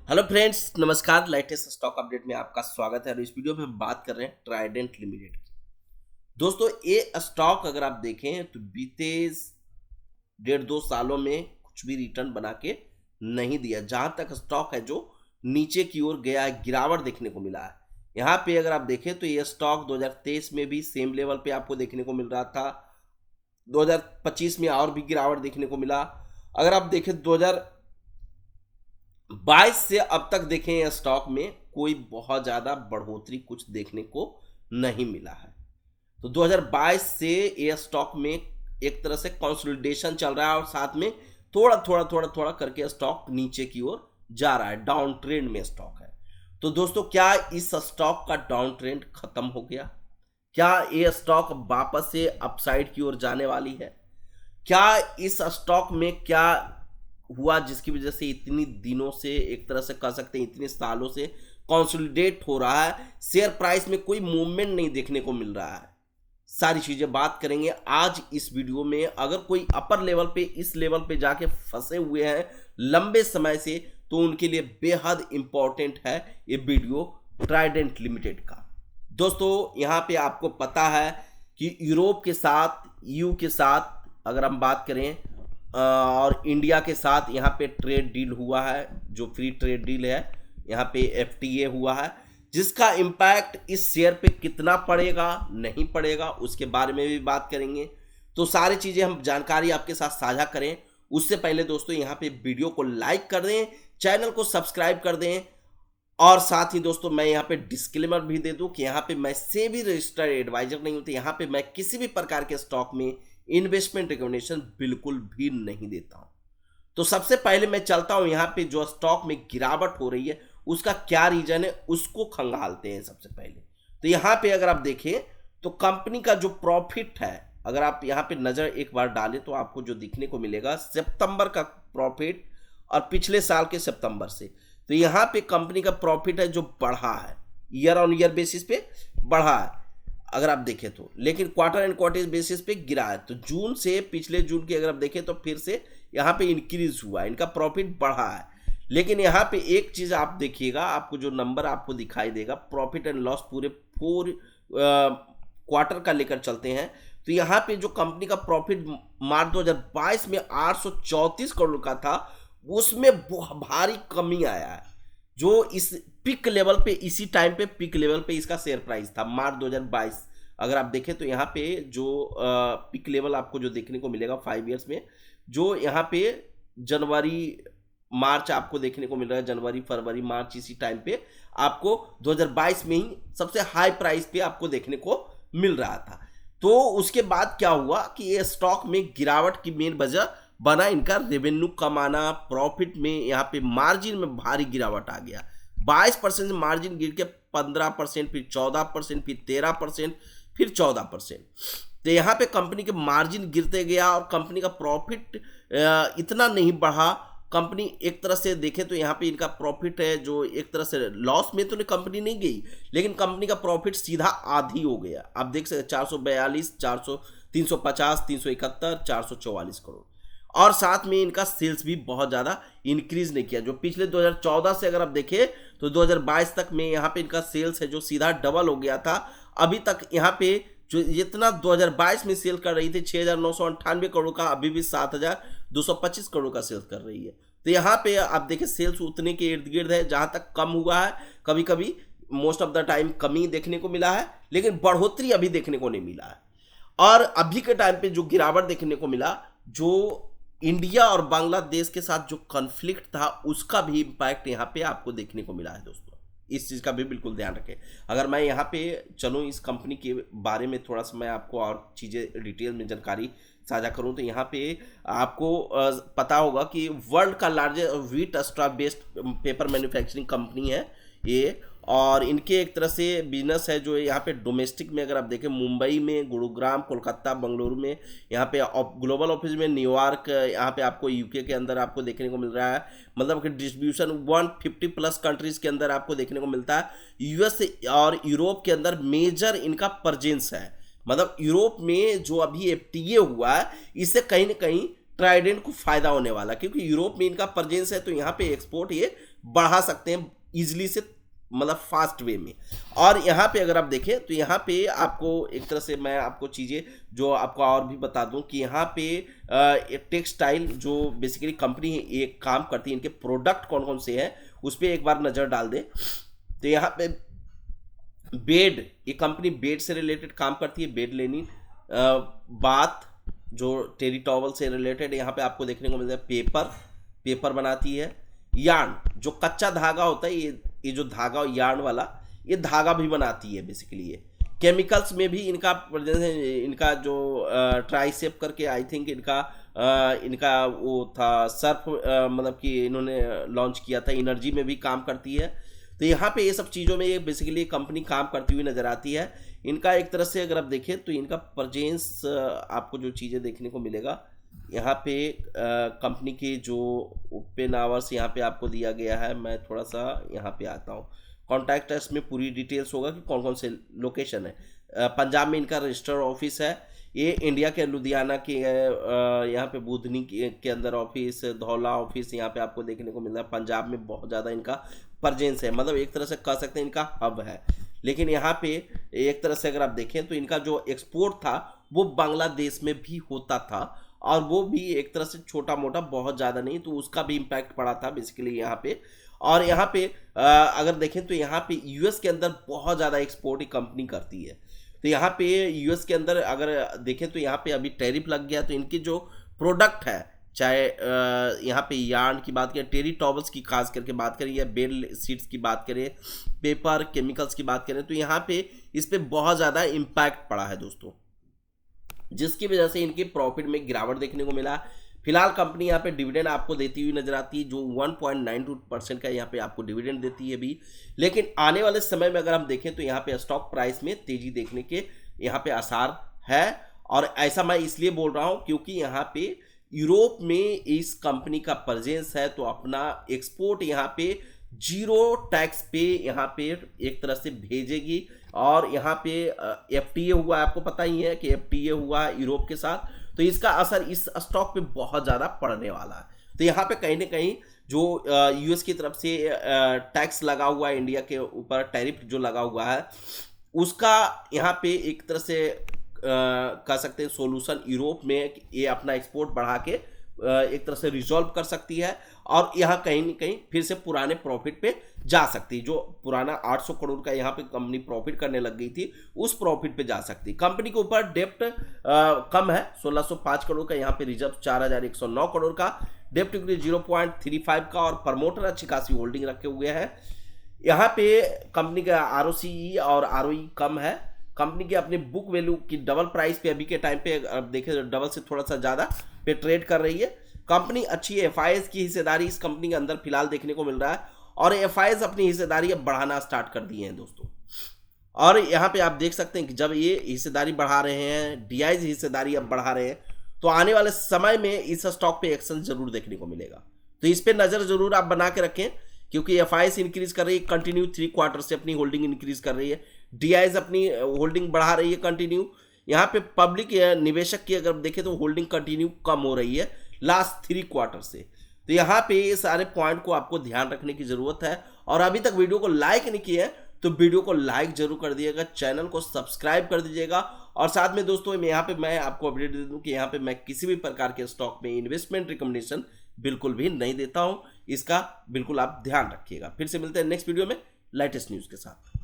Hello friends, नमस्कार। Latest stock update में आपका स्वागत है और इस वीडियो में हम बात कर रहे हैं ट्राइडेंट लिमिटेड की। दोस्तों, ये स्टॉक अगर आप देखें तो बीते 1.5-2 सालों में कुछ भी रिटर्न बना के नहीं दिया। जहां तक स्टॉक है जो नीचे की ओर गया है, गिरावट देखने को मिला है। यहाँ पे अगर आप देखें तो ये स्टॉक 2023 में भी सेम लेवल पे आपको देखने को मिल रहा था। 2025 में और भी गिरावट देखने को मिला। अगर आप देखें 2022 से अब तक देखें ये स्टॉक में कोई बहुत ज़्यादा बढ़ोतरी कुछ देखने को नहीं मिला है। तो 2022 से ये स्टॉक में एक तरह से कंसोलिडेशन चल रहा है और साथ में थोड़ा करके स्टॉक नीचे की ओर जा रहा है। डाउन ट्रेंड में स्टॉक है। तो दोस्तों, क्या इस स्टॉक का डाउन ट्रेंड खत्म हो गया? क्या ये स्टॉक वापस से अपसाइड की ओर जाने वाली है? क्या इस स्टॉक में क्या हुआ जिसकी वजह से इतनी दिनों से, एक तरह से कह सकते हैं इतने सालों से कंसोलिडेट हो रहा है, शेयर प्राइस में कोई मूवमेंट नहीं देखने को मिल रहा है? सारी चीजें बात करेंगे आज इस वीडियो में। अगर कोई अपर लेवल पे, इस लेवल पे जाके फंसे हुए हैं लंबे समय से, तो उनके लिए बेहद इंपॉर्टेंट है ये वीडियो ट्राइडेंट लिमिटेड का। दोस्तों, यहाँ पे आपको पता है कि यूरोप के साथ, ईयू के साथ अगर हम बात करें और इंडिया के साथ यहाँ पे ट्रेड डील हुआ है, जो फ्री ट्रेड डील है, यहाँ पे एफटीए हुआ है, जिसका इम्पैक्ट इस शेयर पे कितना पड़ेगा, नहीं पड़ेगा, उसके बारे में भी बात करेंगे। तो सारी चीज़ें हम जानकारी आपके साथ साझा करें उससे पहले दोस्तों यहाँ पे वीडियो को लाइक कर दें, चैनल को सब्सक्राइब कर दें और साथ ही दोस्तों मैं यहाँ पे डिस्क्लेमर भी दे दूं कि यहाँ पे मैं सेबी रजिस्टर्ड एडवाइजर नहीं हूं। तो यहाँ पे मैं किसी भी प्रकार के स्टॉक में इन्वेस्टमेंट रिकमेंडेशन बिल्कुल भी नहीं देता हूं। तो सबसे पहले मैं चलता हूं यहाँ पे जो स्टॉक में गिरावट हो रही है उसका क्या रीजन है, उसको खंगालते हैं सबसे पहले। तो यहाँ पे अगर आप देखें तो कंपनी का जो प्रॉफिट है, अगर आप यहाँ पे नजर एक बार डालें तो आपको जो दिखने को मिलेगा सितंबर का प्रॉफिट और पिछले साल के सितंबर से, तो यहाँ पे कंपनी का प्रॉफिट है जो बढ़ा है, ईयर ऑन ईयर बेसिस पे बढ़ा है अगर आप देखें तो, लेकिन क्वार्टर एंड क्वार्टर बेसिस पे गिरा है। तो जून से, पिछले जून की अगर आप देखें तो फिर से यहाँ पे इंक्रीज हुआ है, इनका प्रॉफिट बढ़ा है। लेकिन यहाँ पे एक चीज आप देखिएगा, आपको जो नंबर आपको दिखाई देगा प्रॉफिट एंड लॉस पूरे 4 क्वार्टर का लेकर चलते हैं, तो यहाँ पे जो कंपनी का प्रॉफिट मार्च 2022 में 834 करोड़ का था, उसमें भारी कमी आया है। जो इस पिक लेवल पे, इसी टाइम पे पिक लेवल पे इसका शेयर प्राइस था मार्च 2022। अगर आप देखें तो यहाँ पे जो पिक लेवल आपको जो देखने को मिलेगा 5 ईयर्स में, जो यहाँ पे जनवरी मार्च आपको देखने को मिल रहा है, जनवरी फरवरी मार्च, इसी टाइम पे आपको 2022 में ही सबसे हाई प्राइस पे आपको देखने को मिल रहा था। तो उसके बाद क्या हुआ कि ये स्टॉक में गिरावट की मेन वजह बना इनका रेवेन्यू कम आना, प्रॉफिट में यहाँ पे मार्जिन में भारी गिरावट आ गया। 22% से मार्जिन गिर के 15%, फिर 14%, फिर 13%, फिर 14%। तो यहाँ पे कंपनी के मार्जिन गिरते गया और कंपनी का प्रॉफिट इतना नहीं बढ़ा। कंपनी एक तरह से देखें तो यहाँ पे इनका प्रॉफिट है जो एक तरह से लॉस में तो कंपनी नहीं गई, लेकिन कंपनी का प्रॉफिट सीधा आधी हो गया। आप देख सकते 442, 400, 350, 371, 444 करोड़। और साथ में इनका सेल्स भी बहुत ज़्यादा इंक्रीज नहीं किया। जो पिछले 2014 से अगर आप देखें तो 2022 तक में यहाँ पे इनका सेल्स है जो सीधा डबल हो गया था। अभी तक यहाँ पे जो जितना 2022 में सेल कर रही थी 6,998 करोड़ का, अभी भी 7,225 करोड़ का सेल्स कर रही है। तो यहाँ पे आप देखें सेल्स उतने के इर्द गिर्द है, जहाँ तक कम हुआ है, कभी कभी मोस्ट ऑफ द टाइम कमी देखने को मिला है, लेकिन बढ़ोतरी अभी देखने को नहीं मिला है। और अभी के टाइम पे जो गिरावट देखने को मिला, जो इंडिया और बांग्लादेश के साथ जो कॉन्फ्लिक्ट था, उसका भी इम्पैक्ट यहाँ पे आपको देखने को मिला है। दोस्तों, इस चीज़ का भी बिल्कुल ध्यान रखें। अगर मैं यहाँ पे चलूँ इस कंपनी के बारे में थोड़ा सा मैं आपको और चीज़ें डिटेल में जानकारी साझा करूँ, तो यहाँ पे आपको पता होगा कि वर्ल्ड का largest wheat straw based paper manufacturing company है ये। और इनके एक तरह से बिजनेस है जो यहाँ पे डोमेस्टिक में अगर आप देखें मुंबई में, गुरुग्राम, कोलकाता, बंगलुरु में, यहाँ पे ग्लोबल ऑफिस में न्यूयॉर्क, यहाँ पे आपको यूके के अंदर आपको देखने को मिल रहा है। मतलब कि डिस्ट्रीब्यूशन 150+ कंट्रीज के अंदर आपको देखने को मिलता है। यूएस और यूरोप के अंदर मेजर इनका प्रेजेंस है। मतलब यूरोप में जो अभी एफटीए हुआ है, इससे कहीं ना कहीं ट्राइडेंट को फायदा होने वाला, क्योंकि यूरोप में इनका प्रेजेंस है, तो यहाँ पे एक्सपोर्ट ये बढ़ा सकते हैं इजीली से, मतलब फास्ट वे में। और यहाँ पे अगर आप देखें तो यहाँ पे आपको एक तरह से मैं आपको चीज़ें जो आपको और भी बता दूं कि यहाँ पे टेक्सटाइल जो बेसिकली कंपनी एक काम करती है, इनके प्रोडक्ट कौन कौन से हैं उस पर एक बार नज़र डाल दें तो यहाँ पे बेड, ये कंपनी बेड से रिलेटेड काम करती है, बेड लेनिन, बाथ जो टेरी टॉवल से रिलेटेड यहाँ पे आपको देखने को मिलता है, पेपर बनाती है, यार्न जो कच्चा धागा होता है, ये जो धागा यार्न वाला, ये धागा भी बनाती है बेसिकली। ये केमिकल्स में भी इनका प्रेजेंस है, इनका जो ट्राइसेप करके आई थिंक इनका वो था सर्फ, मतलब कि इन्होंने लॉन्च किया था, एनर्जी में भी काम करती है। तो यहाँ पे ये सब चीज़ों में ये बेसिकली कंपनी काम करती हुई नजर आती है। इनका एक तरह से अगर आप देखें तो इनका प्रेजेंस आपको जो चीज़ें देखने को मिलेगा यहाँ पे कंपनी के जो ओपन आवर्स यहाँ पे आपको दिया गया है। मैं थोड़ा सा यहाँ पे आता हूँ, कॉन्टैक्ट अस में पूरी डिटेल्स होगा कि कौन कौन से लोकेशन है। पंजाब में इनका रजिस्टर्ड ऑफिस है, ये इंडिया के लुधियाना के यहाँ पे बुधनी के अंदर ऑफिस, धौला ऑफिस यहाँ पे आपको देखने को मिल रहा है। पंजाब में बहुत ज़्यादा इनका प्रेजेंस है, मतलब एक तरह से कह सकते हैं इनका हब है। लेकिन यहाँ पे एक तरह से अगर आप देखें तो इनका जो एक्सपोर्ट था वो बांग्लादेश में भी होता था, और वो भी एक तरह से छोटा मोटा, बहुत ज़्यादा नहीं, तो उसका भी इम्पैक्ट पड़ा था बेसिकली यहाँ पे। और यहाँ पे अगर देखें तो यहाँ पे यूएस के अंदर बहुत ज़्यादा एक्सपोर्ट कंपनी करती है। तो यहाँ पे यूएस के अंदर अगर देखें तो यहाँ पे अभी टैरिफ लग गया, तो इनकी जो प्रोडक्ट है, चाहे यहाँ पे यार्न की बात करें, टेरी टॉवल्स की खास करके बात करें, या बेड शीट्स की बात करें, पेपर केमिकल्स की बात करें, तो यहाँ पे इस पर बहुत ज़्यादा इम्पैक्ट पड़ा है दोस्तों, जिसकी वजह से इनके प्रॉफिट में गिरावट देखने को मिला। फिलहाल कंपनी यहाँ पे डिविडेंड आपको देती हुई नजर आती है, जो 1.92% का यहाँ पे आपको डिविडेंड देती है भी। लेकिन आने वाले समय में अगर हम देखें तो यहाँ पे स्टॉक प्राइस में तेजी देखने के यहाँ पे आसार है। और ऐसा मैं इसलिए बोल रहा हूँ क्योंकि यहाँ पे यूरोप में इस कंपनी का प्रेजेंस है, तो अपना एक्सपोर्ट यहाँ पे जीरो टैक्स पे यहाँ पे एक तरह से भेजेगी। और यहाँ पे एफटीए हुआ, आपको पता ही है कि एफटीए हुआ यूरोप के साथ, तो इसका असर इस स्टॉक पे बहुत ज़्यादा पड़ने वाला है। तो यहाँ पे कहीं ना कहीं जो यूएस की तरफ से टैक्स लगा हुआ है, इंडिया के ऊपर टैरिफ जो लगा हुआ है, उसका यहाँ पे एक तरह से कह सकते हैं सोल्यूशन यूरोप में ये अपना एक्सपोर्ट बढ़ा के एक तरह से रिजॉल्व कर सकती है, और यहाँ कहीं न कहीं फिर से पुराने प्रॉफिट पे जा सकती है। जो पुराना 800 करोड़ का यहाँ पे कंपनी प्रॉफिट करने लग गई थी, उस प्रॉफिट पे जा सकती है। कंपनी के ऊपर डेप्ट कम है, 1605 करोड़ का, यहाँ पे रिजर्व 4109 करोड़ का, डेप्ट इक्विटी 0.35 का, और प्रमोटर अच्छी खासी होल्डिंग रखे हुए हैं। यहाँ पे कंपनी का आरओसीई और आरओई कम है। कंपनी के अपने बुक वैल्यू की डबल प्राइस पे अभी के टाइम पे अब देखें तो डबल से थोड़ा सा ज़्यादा पे ट्रेड कर रही है। कंपनी अच्छी है, एफआईएस की हिस्सेदारी इस कंपनी के अंदर फिलहाल देखने को मिल रहा है, और एफआईएस अपनी हिस्सेदारी अब बढ़ाना स्टार्ट कर दिए हैं दोस्तों। और यहाँ पे आप देख सकते हैं कि जब ये हिस्सेदारी बढ़ा रहे हैं, डीआईज हिस्सेदारी अब बढ़ा रहे हैं, तो आने वाले समय में इस स्टॉक पे एक्शन जरूर देखने को मिलेगा। तो इस पे नज़र जरूर आप बना के रखें, क्योंकि एफआईएस इंक्रीज कर रही है, कंटिन्यू 3 क्वार्टर से अपनी होल्डिंग इंक्रीज कर रही है, डीआईज अपनी होल्डिंग बढ़ा रही है कंटिन्यू। यहाँ पे पब्लिक निवेशक की अगर देखें तो होल्डिंग कंटिन्यू कम हो रही है लास्ट 3 क्वार्टर से। तो यहाँ पे ये सारे पॉइंट को आपको ध्यान रखने की जरूरत है। और अभी तक वीडियो को लाइक नहीं किया है तो वीडियो को लाइक जरूर कर दीजिएगा, चैनल को सब्सक्राइब कर दीजिएगा। और साथ में दोस्तों यहाँ पे मैं आपको अपडेट दे दूं कि यहाँ पे मैं किसी भी प्रकार के स्टॉक में इन्वेस्टमेंट रिकमेंडेशन बिल्कुल भी नहीं देता हूँ, इसका बिल्कुल आप ध्यान रखिएगा। फिर से मिलते हैं नेक्स्ट वीडियो में लेटेस्ट न्यूज़ के साथ।